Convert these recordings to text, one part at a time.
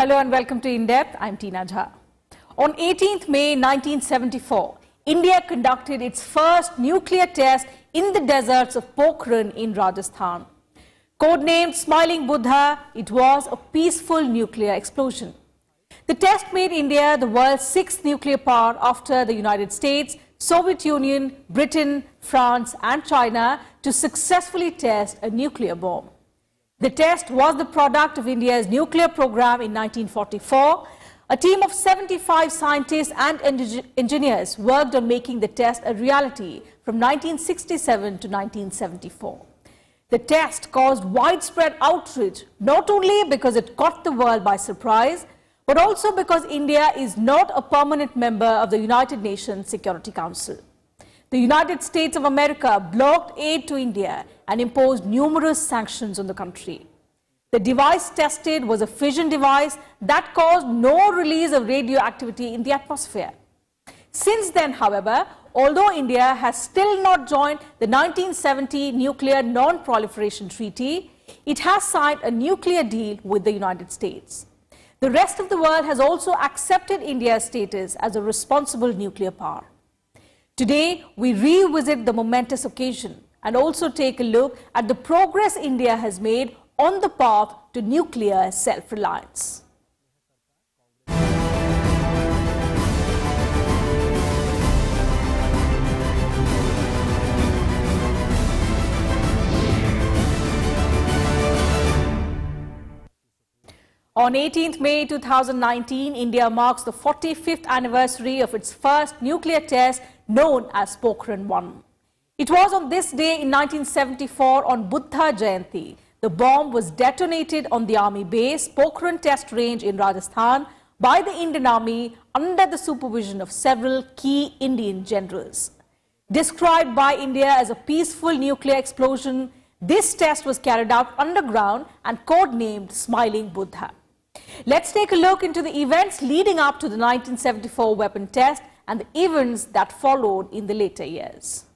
Hello and welcome to In Depth. I'm Tina Jha. On 18th May 1974, India conducted its first nuclear test in the deserts of Pokhran in Rajasthan. Codenamed Smiling Buddha, it was a peaceful nuclear explosion. The test made India the world's sixth nuclear power after the United States, Soviet Union, Britain, France and China to successfully test a nuclear bomb. The test was the product of India's nuclear program in 1944. A team of 75 scientists and engineers worked on making the test a reality from 1967 to 1974. The test caused widespread outrage, not only because it caught the world by surprise, but also because India is not a permanent member of the United Nations Security Council. The United States of America blocked aid to India and imposed numerous sanctions on the country. The device tested was a fission device that caused no release of radioactivity in the atmosphere. Since then, however, although India has still not joined the 1970 Nuclear Non-Proliferation Treaty, it has signed a nuclear deal with the United States. The rest of the world has also accepted India's status as a responsible nuclear power. Today, we revisit the momentous occasion and also take a look at the progress India has made on the path to nuclear self-reliance. On 18th May 2019, India marks the 45th anniversary of its first nuclear test known as Pokhran 1. It was on this day in 1974 on Buddha Jayanti. The bomb was detonated on the army base, Pokhran Test Range in Rajasthan by the Indian Army under the supervision of several key Indian generals. Described by India as a peaceful nuclear explosion, this test was carried out underground and codenamed Smiling Buddha. Let's take a look into the events leading up to the 1974 weapon test and the events that followed in the later years.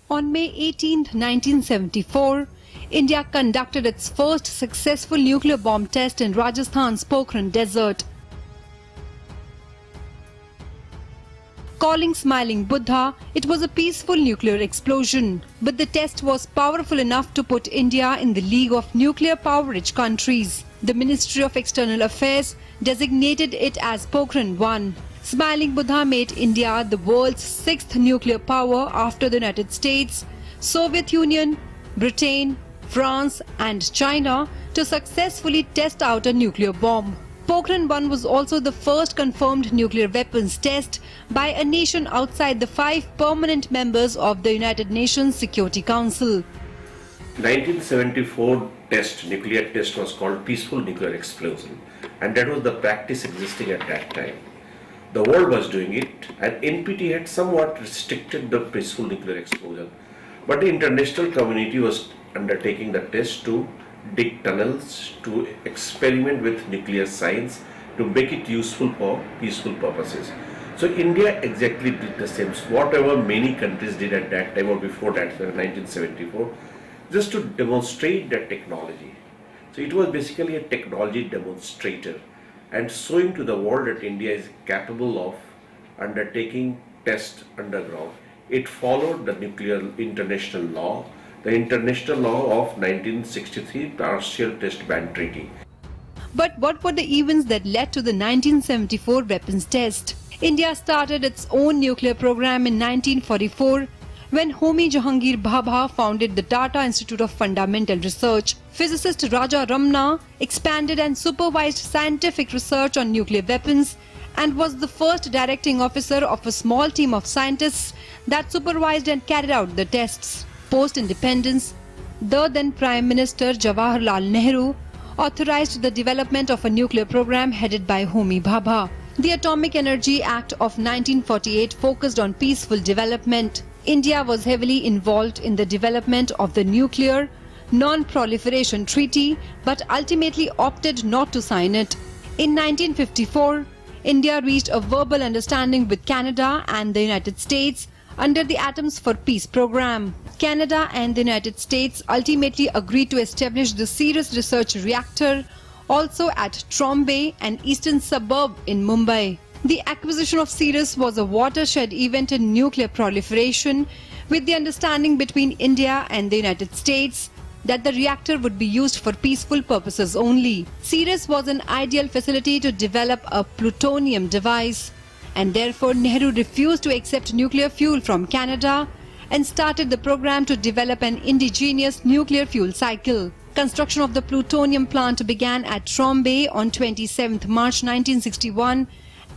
On May 18, 1974, India conducted its first successful nuclear bomb test in Rajasthan's Pokhran desert. Calling Smiling Buddha, it was a peaceful nuclear explosion. But the test was powerful enough to put India in the league of nuclear power-rich countries. The Ministry of External Affairs designated it as Pokhran 1. Smiling Buddha made India the world's sixth nuclear power after the United States, Soviet Union, Britain, France and China to successfully test out a nuclear bomb. Pokhran 1 was also the first confirmed nuclear weapons test by a nation outside the 5 permanent members of the United Nations Security Council. 1974 nuclear test was called peaceful nuclear explosion, and that was the practice existing at that time. The world was doing it, and NPT had somewhat restricted the peaceful nuclear explosion, but the international community was undertaking the test to dig tunnels, to experiment with nuclear science, to make it useful for peaceful purposes. So India exactly did the same, whatever many countries did at that time or before that, 1974, just to demonstrate that technology. So it was basically a technology demonstrator and showing to the world that India is capable of undertaking tests underground. It followed the nuclear international law, the international law of 1963 Partial Test Ban Treaty. But what were the events that led to the 1974 weapons test? India started its own nuclear program in 1944 when Homi Jahangir Bhabha founded the Tata Institute of Fundamental Research. Physicist Raja Ramna expanded and supervised scientific research on nuclear weapons and was the first directing officer of a small team of scientists that supervised and carried out the tests. Post-independence, the then Prime Minister Jawaharlal Nehru authorized the development of a nuclear program headed by Homi Bhabha. The Atomic Energy Act of 1948 focused on peaceful development. India was heavily involved in the development of the Nuclear Non-Proliferation Treaty but ultimately opted not to sign it. In 1954, India reached a verbal understanding with Canada and the United States under the Atoms for Peace program. Canada and the United States ultimately agreed to establish the Cirrus Research Reactor also at Trombay, an eastern suburb in Mumbai. The acquisition of Cirrus was a watershed event in nuclear proliferation, with the understanding between India and the United States that the reactor would be used for peaceful purposes only. Cirrus was an ideal facility to develop a plutonium device, and therefore Nehru refused to accept nuclear fuel from Canada and started the program to develop an indigenous nuclear fuel cycle. Construction of the plutonium plant began at Trombay on 27 March 1961,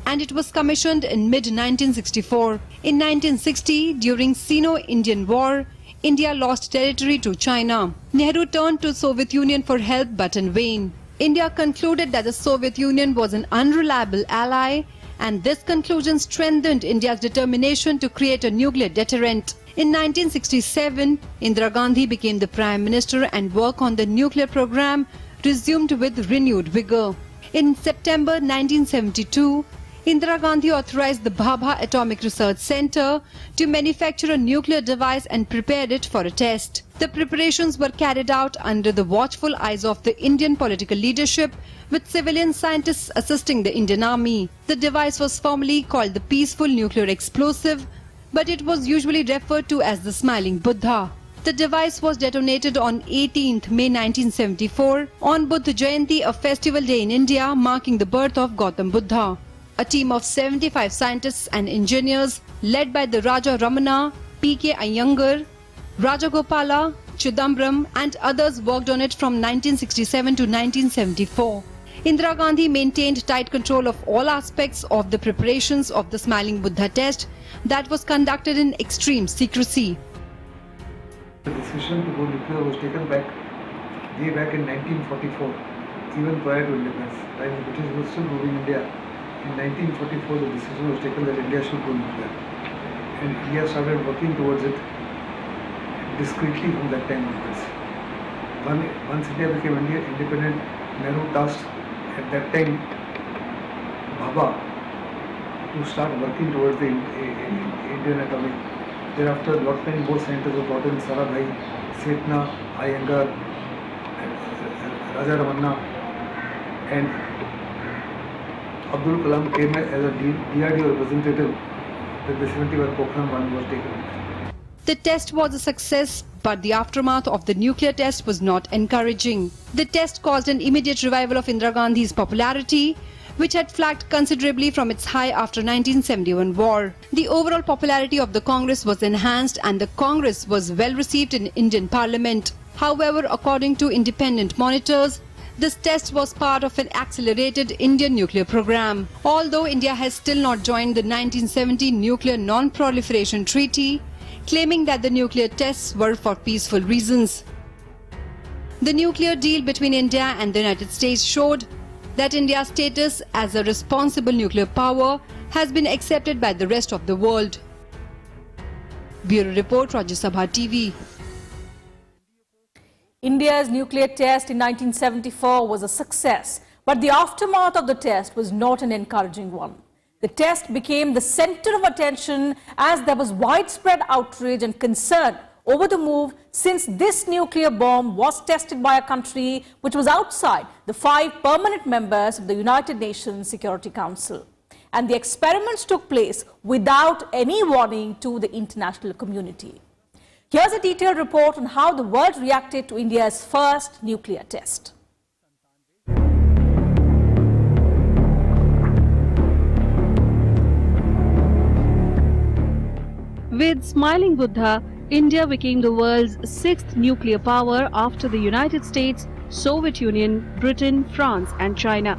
and it was commissioned in mid-1964. In 1960, during Sino-Indian War, India lost territory to China. Nehru turned to Soviet Union for help, but in vain. India concluded that the Soviet Union was an unreliable ally, and this conclusion strengthened India's determination to create a nuclear deterrent. In 1967, Indira Gandhi became the Prime Minister and work on the nuclear program resumed with renewed vigor. In September 1972, Indira Gandhi authorized the Bhabha Atomic Research Center to manufacture a nuclear device and prepared it for a test. The preparations were carried out under the watchful eyes of the Indian political leadership, with civilian scientists assisting the Indian Army. The device was formally called the Peaceful Nuclear Explosive, but it was usually referred to as the Smiling Buddha. The device was detonated on 18th May 1974 on Buddha Jayanti, a festival day in India marking the birth of Gautam Buddha. A team of 75 scientists and engineers led by the Raja Ramana, P.K. Iyengar, Rajagopala, Chidambaram and others worked on it from 1967 to 1974. Indira Gandhi maintained tight control of all aspects of the preparations of the Smiling Buddha test that was conducted in extreme secrecy. The decision to go nuclear was taken way back in 1944, even prior to independence. While the British were still ruling India, in 1944 the decision was taken that India should go nuclear. And India started working towards it discreetly from that time onwards. Once India became independent, Nehru tasked at that time Bhabha to start working towards the Indian atomic. Thereafter, many more scientists were brought in: Sarabhai, Setna, Iyengar, Raja Ramana, and Abdul Kalam came as a DRDO representative with the 71 Pokhran 1 was taken. The test was a success, but the aftermath of the nuclear test was not encouraging. The test caused an immediate revival of Indira Gandhi's popularity, which had flagged considerably from its high after 1971 war. The overall popularity of the Congress was enhanced and the Congress was well received in Indian Parliament. However, according to independent monitors, this test was part of an accelerated Indian nuclear program. Although India has still not joined the 1970 Nuclear Non-Proliferation Treaty, claiming that the nuclear tests were for peaceful reasons. The nuclear deal between India and the United States showed that India's status as a responsible nuclear power has been accepted by the rest of the world. Bureau Report, Rajya Sabha TV. India's nuclear test in 1974 was a success, but the aftermath of the test was not an encouraging one. The test became the center of attention as there was widespread outrage and concern over the move, since this nuclear bomb was tested by a country which was outside the 5 permanent members of the United Nations Security Council. And the experiments took place without any warning to the international community. Here's a detailed report on how the world reacted to India's first nuclear test. With Smiling Buddha, India became the world's 6th nuclear power after the United States, Soviet Union, Britain, France and China.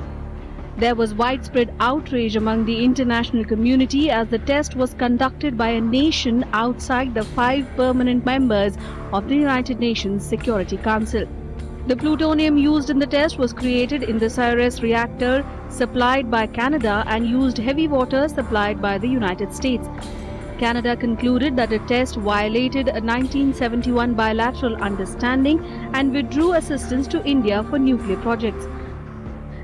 There was widespread outrage among the international community as the test was conducted by a nation outside the 5 permanent members of the United Nations Security Council. The plutonium used in the test was created in the Cirrus reactor supplied by Canada and used heavy water supplied by the United States. Canada concluded that the test violated a 1971 bilateral understanding and withdrew assistance to India for nuclear projects.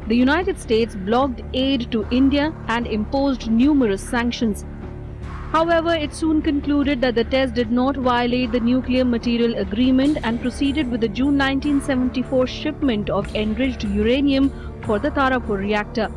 The United States blocked aid to India and imposed numerous sanctions. However, it soon concluded that the test did not violate the Nuclear Material Agreement and proceeded with the June 1974 shipment of enriched uranium for the Tarapur reactor.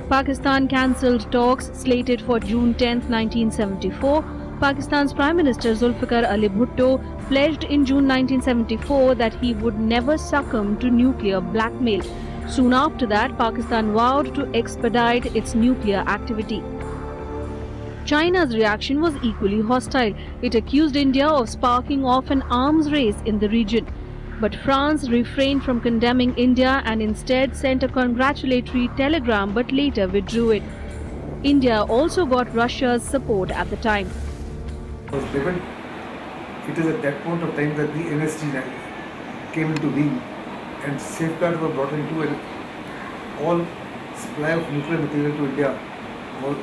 Pakistan cancelled talks slated for June 10, 1974. Pakistan's Prime Minister Zulfikar Ali Bhutto pledged in June 1974 that he would never succumb to nuclear blackmail. Soon after that, Pakistan vowed to expedite its nuclear activity. China's reaction was equally hostile. It accused India of sparking off an arms race in the region. But France refrained from condemning India and instead sent a congratulatory telegram but later withdrew it. India also got Russia's support at the time. Was given. It is at that point of time that the NSG came into being and safeguards were brought into it. All supply of nuclear material to India was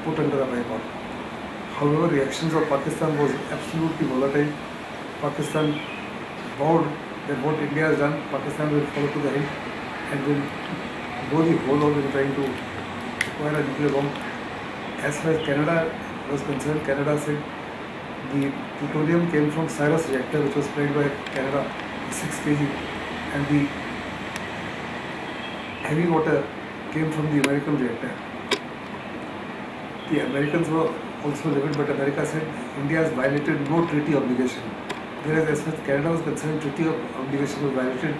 put under a boycott. However, reactions of Pakistan was absolutely volatile. Pakistan vowed that what India has done, Pakistan will follow to the end and will go the whole of in trying to acquire a nuclear bomb. As far as Canada was concerned, Canada said the plutonium came from Cyrus reactor which was supplied by Canada, 6 kg, and the heavy water came from the American reactor. The Americans were also livid, but America said India has violated no treaty obligation. Whereas as far as Canada was concerned, treaty obligation was violated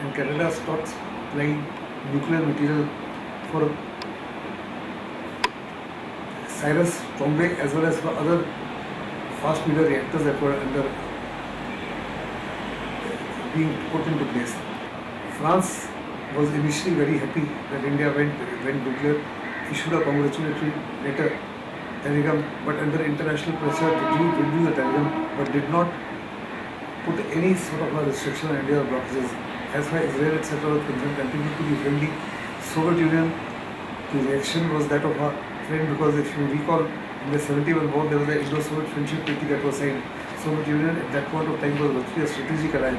and Canada stopped supplying nuclear material for Cyrus, Bombay as well as for other fast breeder reactors that were under being put into place. France was initially very happy that India went nuclear, issued a congratulatory letter, telegram, but under international pressure withdrew the telegram, but did not put any sort of a restriction on India or blockages. As far as Israel etc. was concerned, continued to be friendly. Soviet Union, the reaction was that of a friend, because if you recall, in the 71 war there was the Indo-Soviet friendship treaty that was signed. Soviet Union at that point of time was virtually a strategic ally.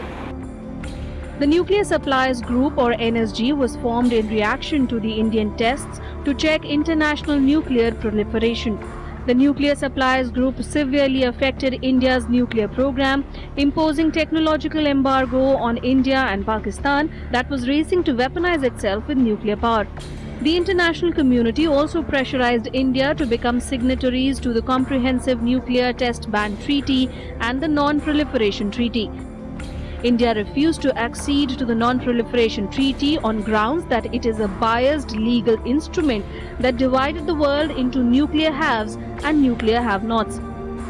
The Nuclear Suppliers Group or NSG was formed in reaction to the Indian tests to check international nuclear proliferation. The Nuclear Suppliers Group severely affected India's nuclear program, imposing technological embargo on India and Pakistan that was racing to weaponize itself with nuclear power. The international community also pressurized India to become signatories to the Comprehensive Nuclear Test Ban Treaty and the Non-Proliferation Treaty. India refused to accede to the Non-Proliferation Treaty on grounds that it is a biased legal instrument that divided the world into nuclear haves and nuclear have-nots.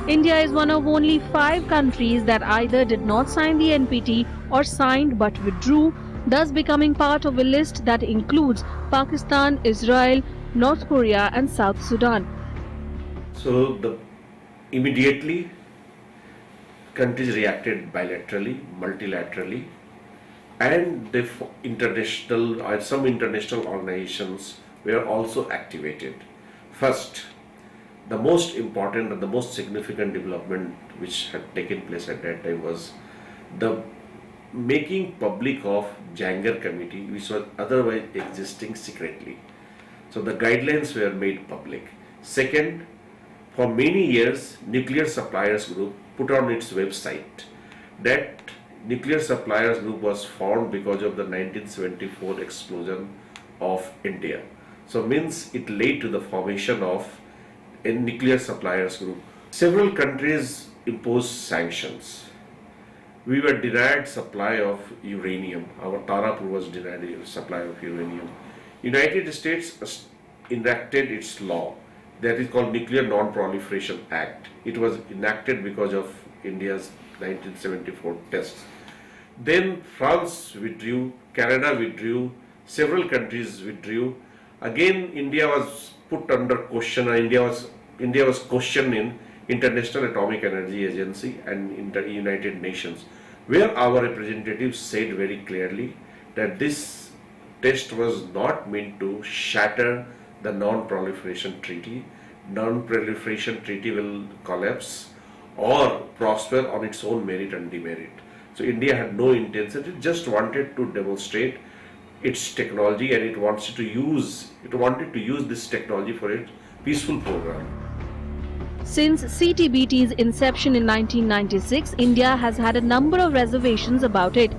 India is one of only 5 countries that either did not sign the NPT or signed but withdrew, thus becoming part of a list that includes Pakistan, Israel, North Korea and South Sudan. So immediately countries reacted bilaterally, multilaterally, and some international organizations were also activated. First, the most important and the most significant development which had taken place at that time was the making public of Jangar Committee, which was otherwise existing secretly. So the guidelines were made public. Second, for many years, Nuclear Suppliers Group put on its website that Nuclear Suppliers Group was formed because of the 1974 explosion of India. So means it led to the formation of a Nuclear Suppliers Group. Several countries imposed sanctions. We were denied supply of uranium. Our Tarapur was denied supply of uranium. United States enacted its law that is called Nuclear Non-Proliferation Act. It was enacted because of India's 1974 tests. Then France withdrew, Canada withdrew, several countries withdrew. Again, India was put under question. India was questioned in International Atomic Energy Agency and in the United Nations, where our representatives said very clearly that this test was not meant to shatter the Non-Proliferation Treaty. Non-Proliferation Treaty will collapse or prosper on its own merit and demerit. So India had no intention, it just wanted to demonstrate its technology, and it wanted to use this technology for its peaceful program. Since CTBT's inception in 1996, India has had a number of reservations about it.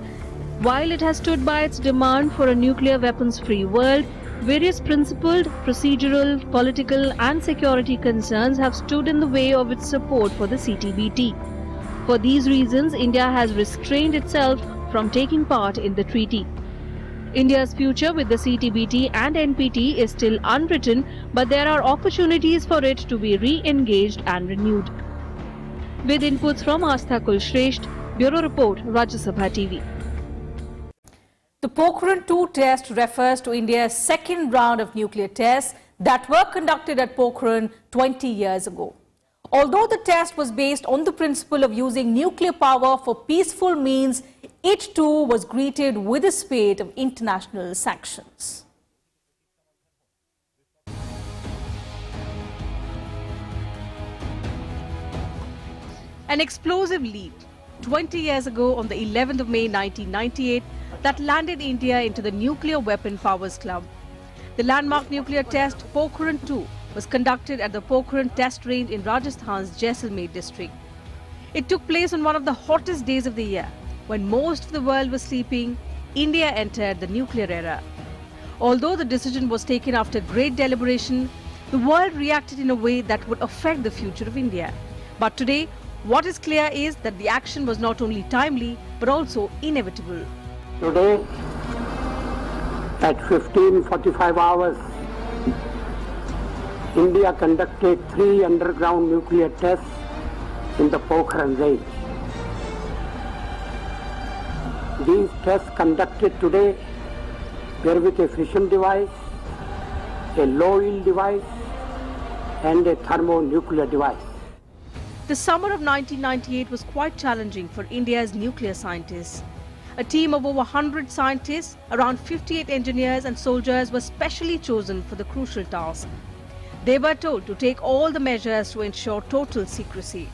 While it has stood by its demand for a nuclear weapons-free world, various principled, procedural, political and security concerns have stood in the way of its support for the CTBT. For these reasons, India has restrained itself from taking part in the treaty. India's future with the CTBT and NPT is still unwritten, but there are opportunities for it to be re-engaged and renewed. With inputs from Astha Kulshresht, Bureau Report, Rajya Sabha TV. The Pokhran 2 test refers to India's second round of nuclear tests that were conducted at Pokhran 20 years ago. Although the test was based on the principle of using nuclear power for peaceful means, it too was greeted with a spate of international sanctions. An explosive leap 20 years ago on the 11th of May 1998 that landed India into the nuclear weapon powers club. The landmark nuclear test Pokhran 2 was conducted at the Pokhran test range in Rajasthan's Jaisalmer district. It took place on one of the hottest days of the year. When most of the world was sleeping, India entered the nuclear era. Although the decision was taken after great deliberation, the world reacted in a way that would affect the future of India. But today, what is clear is that the action was not only timely, but also inevitable. Today, at 15:45 hours, India conducted 3 underground nuclear tests in the Pokhran range. These tests conducted today were with a fission device, a low-yield device, and a thermonuclear device. The summer of 1998 was quite challenging for India's nuclear scientists. A team of over 100 scientists, around 58 engineers and soldiers were specially chosen for the crucial task. They were told to take all the measures to ensure total secrecy.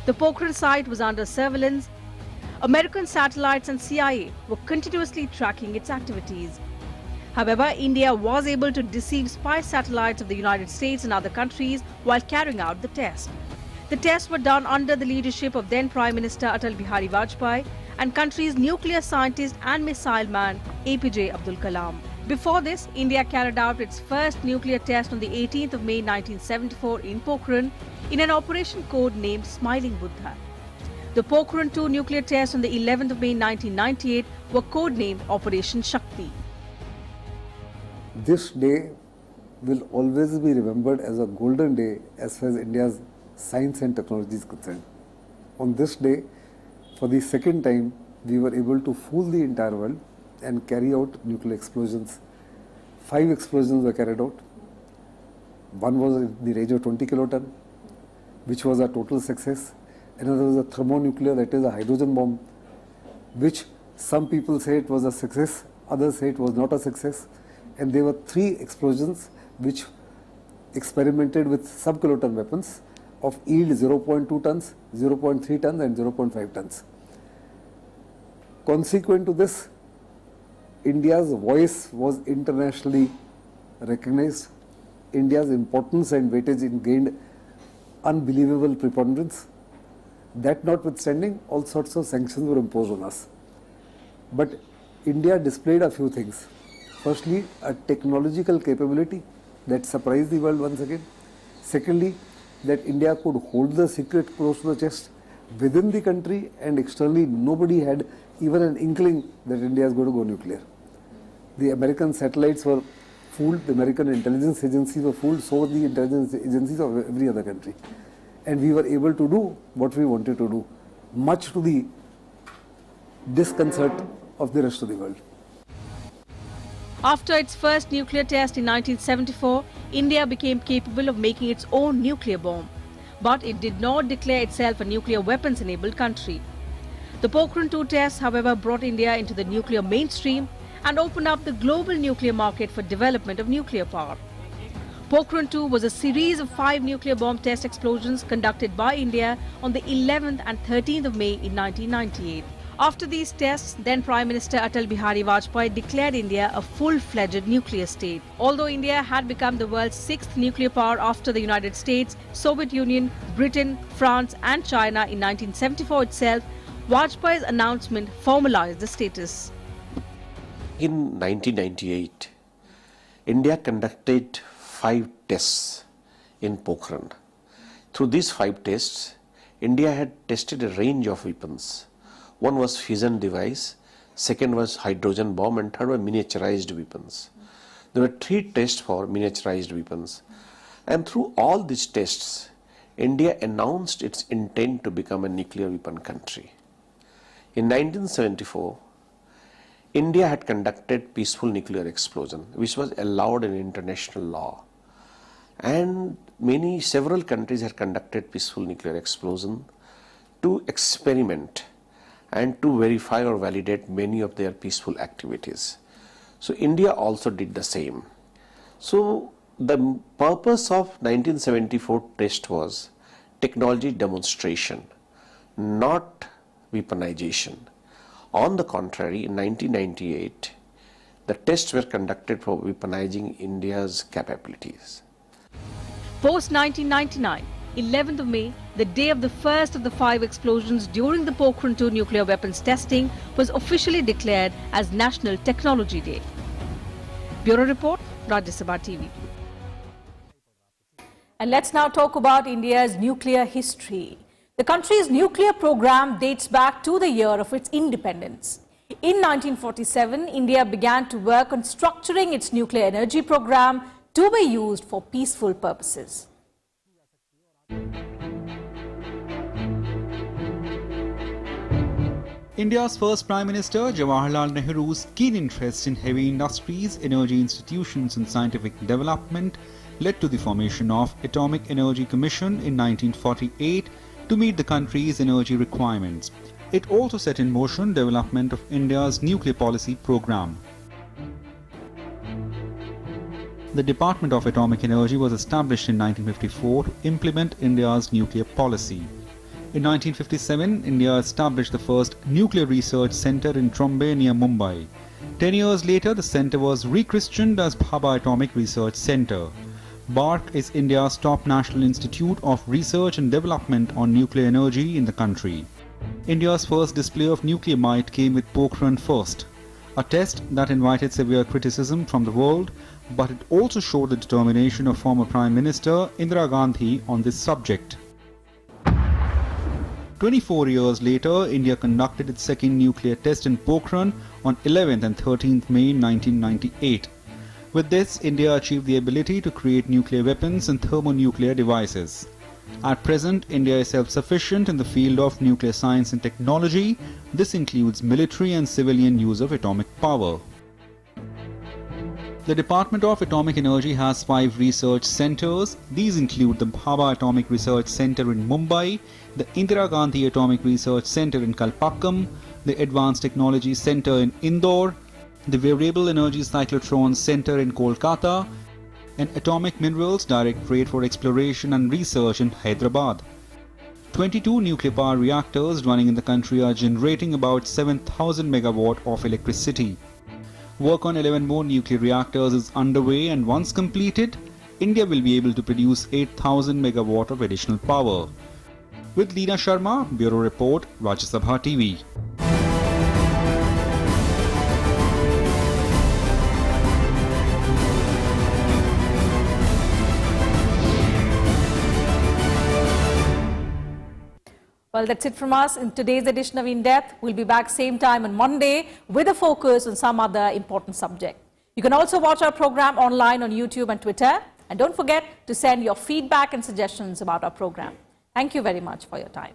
The Pokhran site was under surveillance. American satellites and CIA were continuously tracking its activities. However, India was able to deceive spy satellites of the United States and other countries while carrying out the test. The tests were done under the leadership of then Prime Minister Atal Bihari Vajpayee and country's nuclear scientist and missile man APJ Abdul Kalam. Before this, India carried out its first nuclear test on the 18th of May 1974 in Pokhran in an operation code named Smiling Buddha. The Pokhran 2 nuclear tests on the 11th of May 1998 were codenamed Operation Shakti. This day will always be remembered as a golden day as far as India's science and technology is concerned. On this day, for the second time, we were able to fool the entire world and carry out nuclear explosions. 5 explosions were carried out. One was in the range of 20 kiloton, which was a total success. Another was a thermonuclear, that is a hydrogen bomb, which some people say it was a success, others say it was not a success. And there were 3 explosions which experimented with sub-kiloton weapons of yield 0.2 tons, 0.3 tons and 0.5 tons. Consequent to this, India's voice was internationally recognized. India's importance and weightage gained unbelievable preponderance. That notwithstanding, all sorts of sanctions were imposed on us. But India displayed a few things. Firstly, a technological capability that surprised the world once again. Secondly, that India could hold the secret close to the chest within the country, and externally nobody had even an inkling that India is going to go nuclear. The American satellites were fooled, the American intelligence agencies were fooled, so were the intelligence agencies of every other country. And we were able to do what we wanted to do, much to the disconcert of the rest of the world. After its first nuclear test in 1974, India became capable of making its own nuclear bomb. But it did not declare itself a nuclear weapons-enabled country. The Pokhran 2 tests, however, brought India into the nuclear mainstream and opened up the global nuclear market for development of nuclear power. Pokhran 2 was a series of 5 nuclear bomb test explosions conducted by India on the 11th and 13th of May in 1998. After these tests, then Prime Minister Atal Bihari Vajpayee declared India a full-fledged nuclear state. Although India had become the world's sixth nuclear power after the United States, Soviet Union, Britain, France and China in 1974 itself, Vajpayee's announcement formalized the status. In 1998, India conducted 5 tests in Pokhran. Through these 5 tests, India had tested a range of weapons. One was fission device, second was hydrogen bomb, and third were miniaturized weapons. There were 3 tests for miniaturized weapons. And through all these tests, India announced its intent to become a nuclear weapon country. In 1974, India had conducted peaceful nuclear explosion, which was allowed in international law. And several countries had conducted peaceful nuclear explosion to experiment and to verify or validate many of their peaceful activities. So India also did the same. So the purpose of 1974 test was technology demonstration, not weaponization. On the contrary, in 1998, the tests were conducted for weaponizing India's capabilities. Post-1999, 11th of May, the day of the first of the 5 explosions during the Pokhran 2 nuclear weapons testing, was officially declared as National Technology Day. Bureau Report, Rajya Sabha TV. And let's now talk about India's nuclear history. The country's nuclear program dates back to the year of its independence. In 1947, India began to work on structuring its nuclear energy program to be used for peaceful purposes. India's first Prime Minister, Jawaharlal Nehru's keen interest in heavy industries, energy institutions and scientific development led to the formation of Atomic Energy Commission in 1948 to meet the country's energy requirements. It also set in motion development of India's nuclear policy program. The Department of Atomic Energy was established in 1954 to implement India's nuclear policy. In 1957, India established the first nuclear research center in Trombay near Mumbai. 10 years later, the center was rechristened as Bhabha Atomic Research Center. BARC is India's top national institute of research and development on nuclear energy in the country. India's first display of nuclear might came with Pokhran first, a test that invited severe criticism from the world, but it also showed the determination of former Prime Minister Indira Gandhi on this subject. 24 years later, India conducted its second nuclear test in Pokhran on 11th and 13th May 1998. With this, India achieved the ability to create nuclear weapons and thermonuclear devices. At present, India is self-sufficient in the field of nuclear science and technology. This includes military and civilian use of atomic power. The Department of Atomic Energy has 5 research centers. These include the Bhabha Atomic Research Center in Mumbai, the Indira Gandhi Atomic Research Center in Kalpakkam, the Advanced Technology Center in Indore, the Variable Energy Cyclotron Center in Kolkata, and Atomic Minerals Directorate for Exploration and Research in Hyderabad. 22 nuclear power reactors running in the country are generating about 7,000 megawatt of electricity. Work on 11 more nuclear reactors is underway, and once completed, India will be able to produce 8,000 megawatt of additional power. With Leena Sharma, Bureau Report, Rajya Sabha TV. Well, that's it from us in today's edition of In Depth. We'll be back same time on Monday with a focus on some other important subject. You can also watch our program online on YouTube and Twitter. And don't forget to send your feedback and suggestions about our program. Thank you very much for your time.